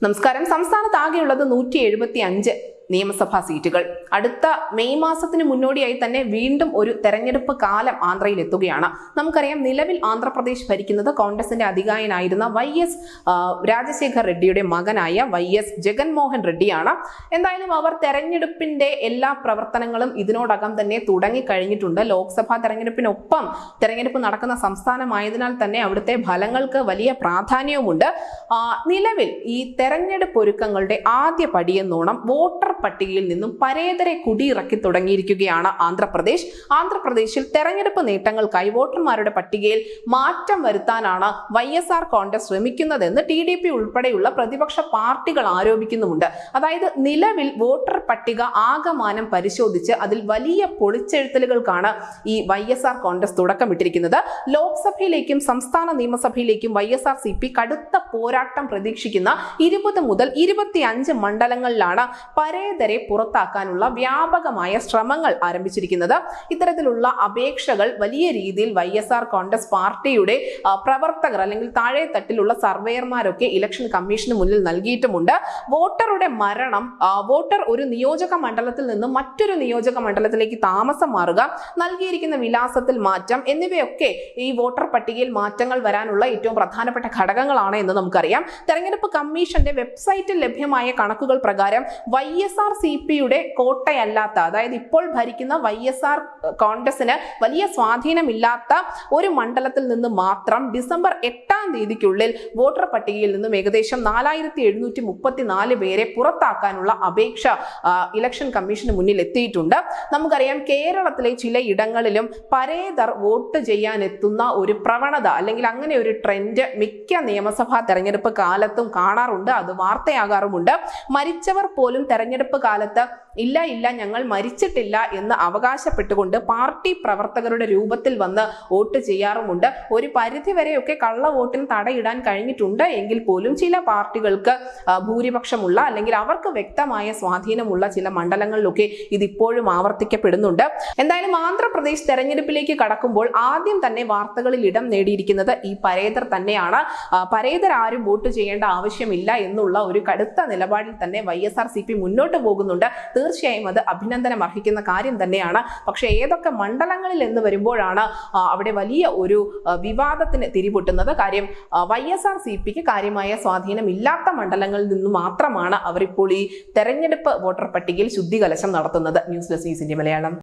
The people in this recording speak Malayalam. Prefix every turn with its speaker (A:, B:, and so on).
A: നമസ്കാരം. സംസ്ഥാനത്താകെയുള്ളത് 175 നിയമസഭാ സീറ്റുകൾ. അടുത്ത മെയ് മാസത്തിന് മുന്നോടിയായി തന്നെ വീണ്ടും ഒരു തെരഞ്ഞെടുപ്പ് കാലം ആന്ധ്രയിൽ എത്തുകയാണ്. നമുക്കറിയാം, നിലവിൽ ആന്ധ്രാപ്രദേശ് ഭരിക്കുന്നത് കോൺഗ്രസിന്റെ അധികായനായിരുന്ന YS രാജശേഖർ റെഡ്ഡിയുടെ മകനായ YS ജഗൻമോഹൻ റെഡ്ഡിയാണ്. എന്തായാലും അവർ തെരഞ്ഞെടുപ്പിന്റെ എല്ലാ പ്രവർത്തനങ്ങളും ഇതിനോടകം തന്നെ തുടങ്ങിക്കഴിഞ്ഞിട്ടുണ്ട്. ലോക്സഭാ തെരഞ്ഞെടുപ്പിനൊപ്പം തെരഞ്ഞെടുപ്പ് നടക്കുന്ന സംസ്ഥാനമായതിനാൽ തന്നെ അവിടുത്തെ ഫലങ്ങൾക്ക് വലിയ പ്രാധാന്യവുമുണ്ട്. നിലവിൽ ഈ തെരഞ്ഞെടുപ്പ് ഒരുക്കങ്ങളുടെ ആദ്യ പടിയെന്നോണം വോട്ടർ പട്ടികയിൽ നിന്നും പരേതരെ കുടിയിറക്കി തുടങ്ങിയിരിക്കുകയാണ് ആന്ധ്രാപ്രദേശിൽ തെരഞ്ഞെടുപ്പ് നേട്ടങ്ങൾക്കായി വോട്ടർമാരുടെ പട്ടികയിൽ മാറ്റം വരുത്താനാണ് YSR കോൺഗ്രസ് ശ്രമിക്കുന്നതെന്ന് TDP ഉൾപ്പെടെയുള്ള പ്രതിപക്ഷ പാർട്ടികൾ ആരോപിക്കുന്നുമുണ്ട്. അതായത് നിലവിൽ വോട്ടർ പട്ടിക ആകമാനം പരിശോധിച്ച് അതിൽ വലിയ പൊളിച്ചെഴുത്തലുകൾക്കാണ് ഈ YSR കോൺഗ്രസ് തുടക്കമിട്ടിരിക്കുന്നത്. ലോക്സഭയിലേക്കും സംസ്ഥാന നിയമസഭയിലേക്കും YSRCP കടുത്ത പോരാട്ടം പ്രതീക്ഷിക്കുന്ന 20 മുതൽ 25 മണ്ഡലങ്ങളിലാണ് പരേതരെ പുറത്താക്കാനുള്ള വ്യാപകമായ ശ്രമങ്ങൾ ആരംഭിച്ചിരിക്കുന്നത്. ഇത്തരത്തിലുള്ള അപേക്ഷകൾ വലിയ രീതിയിൽ YSR കോൺഗ്രസ് പാർട്ടിയുടെ പ്രവർത്തകർ അല്ലെങ്കിൽ താഴെ തട്ടിലുള്ള സർവേയർമാരൊക്കെ ഇലക്ഷൻ കമ്മീഷന് മുന്നിൽ നൽകിയിട്ടുമുണ്ട്. വോട്ടറുടെ മരണം, വോട്ടർ ഒരു നിയോജക മണ്ഡലത്തിൽ നിന്നും മറ്റൊരു നിയോജക മണ്ഡലത്തിലേക്ക് താമസം മാറുക, നൽകിയിരിക്കുന്ന വിലാസത്തിൽ മാറ്റം എന്നിവയൊക്കെ ഈ വോട്ടർ പട്ടികയിൽ മാറ്റങ്ങൾ വരാനുള്ള ഏറ്റവും പ്രധാനപ്പെട്ട ഘടകങ്ങളാണ് എന്ന് നമുക്കറിയാം. തെരഞ്ഞെടുപ്പ് കമ്മീഷന്റെ വെബ്സൈറ്റിൽ ലഭ്യമായ കണക്കുകൾ പ്രകാരം YSRCPയുടെ കോട്ടയല്ലാത്ത, അതായത് ഇപ്പോൾ ഭരിക്കുന്ന YSR കോൺഗ്രസിന് വലിയ സ്വാധീനമില്ലാത്ത ഒരു മണ്ഡലത്തിൽ നിന്ന് മാത്രം ഡിസംബർ 8-ാം തീയതിക്കുള്ളിൽ വോട്ടർ പട്ടികയിൽ നിന്നും ഏകദേശം 4734 പേരെ പുറത്താക്കാനുള്ള അപേക്ഷ ഇലക്ഷൻ കമ്മീഷന് മുന്നിൽ എത്തിയിട്ടുണ്ട്. നമുക്കറിയാം, കേരളത്തിലെ ചില ഇടങ്ങളിലും പരേതർ വോട്ട് ചെയ്യാൻ എത്തുന്ന ഒരു പ്രവണത അല്ലെങ്കിൽ അങ്ങനെ ഒരു ട്രെൻഡ് മിക്ക നിയമസഭാ തെരഞ്ഞെടുപ്പ് കാലത്തും കാണാറുണ്ട്. അത് വാർത്തയാകാറുമുണ്ട്. മരിച്ചവർ പോലും തെരഞ്ഞെടുപ്പ് കാലത്ത് ഇല്ല ഞങ്ങൾ മരിച്ചിട്ടില്ല എന്ന് അവകാശപ്പെട്ടുകൊണ്ട് പാർട്ടി പ്രവർത്തകരുടെ രൂപത്തിൽ വന്ന് വോട്ട് ചെയ്യാറുമുണ്ട്. ഒരു പരിധിവരെയൊക്കെ കള്ള വോട്ടിന് തടയിടാൻ കഴിഞ്ഞിട്ടുണ്ട് എങ്കിൽ പോലും ചില പാർട്ടികൾക്ക് ഭൂരിപക്ഷമുള്ള അല്ലെങ്കിൽ അവർക്ക് വ്യക്തമായ സ്വാധീനമുള്ള ചില മണ്ഡലങ്ങളിലൊക്കെ ഇതിപ്പോഴും ആവർത്തിക്കപ്പെടുന്നുണ്ട്. എന്തായാലും ആന്ധ്രാപ്രദേശ് തെരഞ്ഞെടുപ്പിലേക്ക് കടക്കുമ്പോൾ ആദ്യം തന്നെ വാർത്തകളിൽ ഇടം നേടിയിരിക്കുന്നത് ഈ പരേതർ തന്നെയാണ്. പരേതർ ആരും വോട്ട് ചെയ്യേണ്ട ആവശ്യമില്ല എന്നുള്ള ഒരു കടുത്ത നിലപാടിൽ തന്നെ YSRCP മുന്നോട്ട് പോകുന്നുണ്ട്. തീർച്ചയായും അത് അഭിനന്ദനം അർഹിക്കുന്ന കാര്യം തന്നെയാണ്. പക്ഷെ ഏതൊക്കെ മണ്ഡലങ്ങളിൽ എന്ന് വരുമ്പോഴാണ് അവിടെ വലിയ ഒരു വിവാദത്തിന് തിരിപൊട്ടുന്നത്. കാര്യം YSRCPക്ക് കാര്യമായ സ്വാധീനം ഇല്ലാത്ത മണ്ഡലങ്ങളിൽ നിന്ന് മാത്രമാണ് അവരിപ്പോൾ ഈ തെരഞ്ഞെടുപ്പ് വോട്ടർ പട്ടികയിൽ ശുദ്ധികലശം നടത്തുന്നത്. News desk news India Malayalam.